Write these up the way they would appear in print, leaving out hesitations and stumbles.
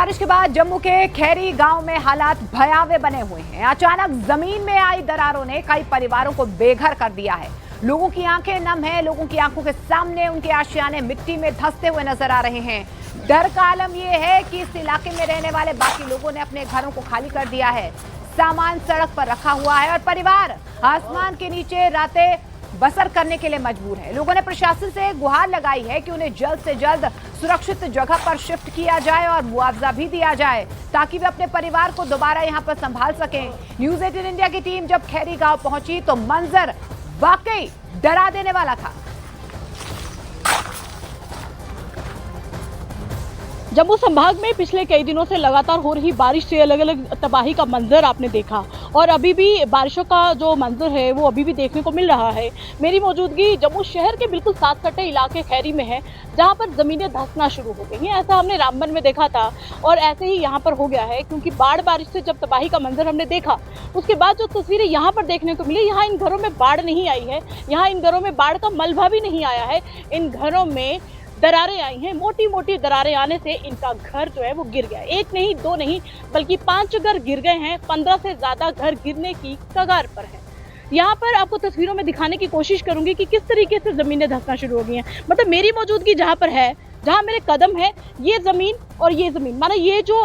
बारिश के बाद जम्मू के खैरी गांव में हालात भयावह बने हुए हैं। अचानक जमीन में आई दरारों ने कई परिवारों को बेघर कर दिया है। लोगों की आंखें नम है। लोगों की आंखों के सामने उनके आशियाने मिट्टी में धंसते हुए नजर आ रहे हैं। डर का आलम यह है कि इस इलाके में रहने वाले बाकी लोगों ने अपने घरों को खाली कर दिया है। सामान सड़क पर रखा हुआ है और परिवार आसमान के नीचे रातें बसर करने के लिए मजबूर है। लोगों ने प्रशासन से गुहार लगाई है कि उन्हें जल्द से जल्द सुरक्षित जगह पर शिफ्ट किया जाए और मुआवजा भी दिया जाए ताकि वे अपने परिवार को दोबारा यहां पर संभाल सकें। न्यूज़ 18 इंडिया की टीम जब खैरी गांव पहुंची तो मंजर वाकई डरा देने वाला था। जम्मू संभाग में पिछले कई दिनों से लगातार हो रही बारिश से अलग अलग तबाही का मंजर आपने देखा और अभी भी बारिशों का जो मंजर है वो अभी भी देखने को मिल रहा है। मेरी मौजूदगी जम्मू शहर के बिल्कुल साथ सटे इलाके खैरी में है, जहां पर जमीनें धंसना शुरू हो गई हैं। ऐसा हमने रामबन में देखा था और ऐसे ही यहाँ पर हो गया है, क्योंकि बाढ़ बारिश से जब तबाही का मंजर हमने देखा उसके बाद जो तस्वीरें यहाँ पर देखने को मिली, यहाँ इन घरों में बाढ़ नहीं आई है, यहाँ इन घरों में बाढ़ का मलबा भी नहीं आया है। इन घरों में दरारें आई हैं। मोटी मोटी दरारें आने से इनका घर जो है वो गिर गया। एक नहीं, दो नहीं, बल्कि 5 घर गिर गए हैं। 15 से ज्यादा घर गिरने की कगार पर है। यहाँ पर आपको तस्वीरों में दिखाने की कोशिश करूंगी कि किस तरीके से जमीनें धंसना शुरू हो गई हैं। मतलब मेरी मौजूदगी जहाँ पर है, जहाँ मेरे कदम है, ये जमीन और ये जमीन, माना ये जो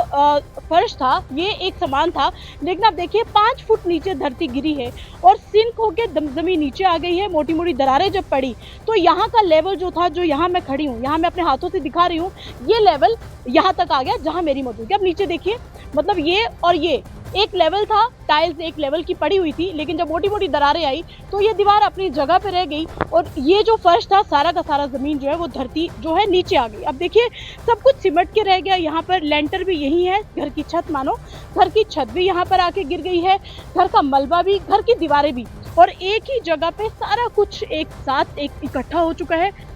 फर्श था ये एक समान था, लेकिन आप देखिए 5 फुट नीचे धरती गिरी है और सिंक होके जमीन नीचे आ गई है। मोटी मोटी दरारें जब पड़ी तो यहाँ का लेवल जो था, जो यहाँ मैं खड़ी हूँ, यहाँ मैं अपने हाथों से दिखा रही हूँ, ये लेवल यहाँ तक आ गया जहाँ मेरी मौजूदगी। अब नीचे देखिए, मतलब ये और ये एक लेवल था, टाइल्स एक लेवल की पड़ी हुई थी, लेकिन जब मोटी मोटी दरारें आई तो ये दीवार अपनी जगह पे रह गई और ये जो फर्श था सारा का सारा जमीन जो है वो धरती जो है नीचे आ गई। अब देखिए सब कुछ सिमट के रह गया। यहाँ पर लेंटर भी यही है, घर की छत, मानो घर की छत भी यहाँ पर आके गिर गई है, घर का मलबा भी, घर की दीवारें भी, और एक ही जगह पे सारा कुछ एक साथ एक इकट्ठा हो चुका है।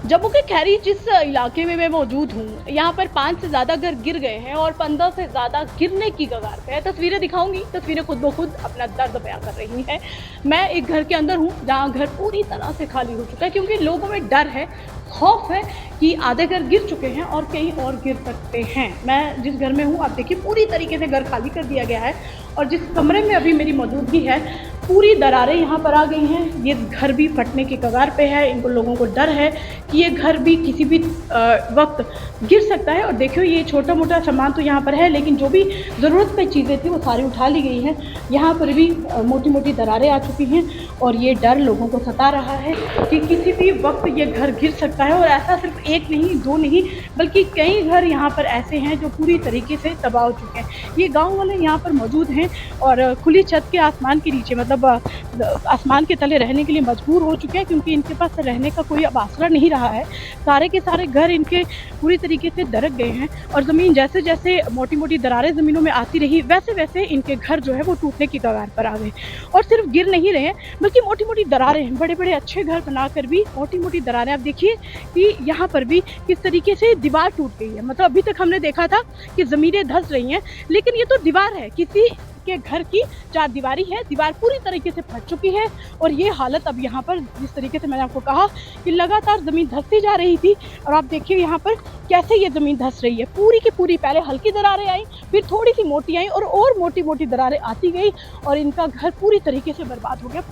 जम्मू के खैरी जिस इलाके में मैं मौजूद हूँ, यहाँ पर 5 से ज्यादा घर गिर गए हैं और 15 से ज्यादा गिरने की कगार पे है। तस्वीरें दिखाऊंगी, तस्वीरें खुद ब खुद अपना दर्द बयां कर रही हैं। मैं एक घर के अंदर हूँ जहाँ घर पूरी तरह से खाली हो चुका है, क्योंकि लोगों में डर है, खौफ है कि आधे घर गिर चुके हैं और कहीं और गिर सकते हैं। मैं जिस घर में हूँ, आप देखिए पूरी तरीके से घर खाली कर दिया गया है और जिस कमरे में अभी मेरी मौजूदगी है पूरी दरारें यहाँ पर आ गई हैं। ये घर भी फटने की कगार पे है। इनको लोगों को डर है कि ये घर भी किसी भी वक्त गिर सकता है। और देखियो ये छोटा मोटा सामान तो यहाँ पर है, लेकिन जो भी ज़रूरत की चीज़ें थी वो सारी उठा ली गई हैं। यहाँ पर भी मोटी मोटी दरारें आ चुकी हैं और ये डर लोगों को सता रहा है कि किसी भी वक्त ये घर गिर सकता है। और ऐसा सिर्फ एक नहीं, दो नहीं, बल्कि कई घर यहाँ पर ऐसे हैं जो पूरी तरीके से तबाह हो चुके हैं। ये गाँव वाले यहाँ पर मौजूद हैं और खुली छत के आसमान के नीचे, मतलब आसमान के तले रहने के लिए मजबूर हो चुके हैं, क्योंकि इनके पास रहने का कोई अब आसरा नहीं रहा है। सारे के सारे घर इनके पूरी तरीके से दरक गए हैं और ज़मीन जैसे जैसे मोटी मोटी दरारें ज़मीनों में आती रही, वैसे वैसे इनके घर जो है वो टूटने की कगार पर आ गए। और सिर्फ गिर नहीं रहे, बल्कि मोटी मोटी दरारें, बड़े बड़े अच्छे घर बनाकर भी मोटी मोटी दरारें। आप देखिए कि यहाँ पर भी किस तरीके से दीवार टूट गई है। मतलब अभी तक हमने देखा था कि ज़मीनें धंस रही हैं, लेकिन ये तो दीवार है, किसी के घर की चार दीवारी है, दीवार पूरी तरीके से फट चुकी है। और ये हालत अब यहाँ पर, जिस तरीके से मैंने आपको कहा कि लगातार जमीन धंसती जा रही थी, और आप देखिए यहाँ पर कैसे ये जमीन धंस रही है पूरी की पूरी। पहले हल्की दरारें आई, फिर थोड़ी सी मोटी आई और मोटी मोटी दरारें आती गई और इनका घर पूरी तरीके से बर्बाद हो गया।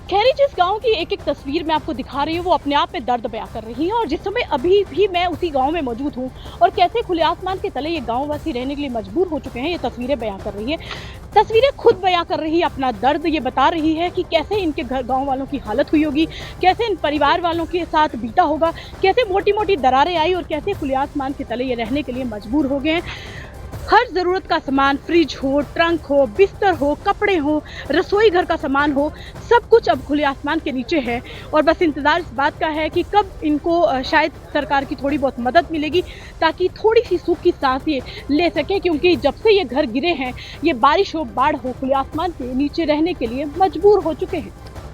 खैरी जिस गांव की एक एक तस्वीर मैं आपको दिखा रही हूँ वो अपने आप में दर्द बयां कर रही है। और जिस समय अभी भी मैं उसी गांव में मौजूद हूँ और कैसे खुले आसमान के तले ये गांववासी रहने के लिए मजबूर हो चुके हैं, ये तस्वीरें बयां कर रही है। तस्वीरें खुद बयां कर रही है अपना दर्द। ये बता रही है कि कैसे इनके घर गाँव वालों की हालत हुई होगी, कैसे इन परिवार वालों के साथ बीता होगा, कैसे मोटी मोटी दरारें आई और कैसे खुले आसमान के तले ये रहने के लिए मजबूर हो गए हैं। हर ज़रूरत का सामान, फ्रिज हो, ट्रंक हो, बिस्तर हो, कपड़े हो, रसोई घर का सामान हो, सब कुछ अब खुले आसमान के नीचे है। और बस इंतज़ार इस बात का है कि कब इनको शायद सरकार की थोड़ी बहुत मदद मिलेगी ताकि थोड़ी सी सुख की सांस ये ले सके, क्योंकि जब से ये घर गिरे हैं, ये बारिश हो, बाढ़ हो, खुले आसमान के नीचे रहने के लिए मजबूर हो चुके हैं।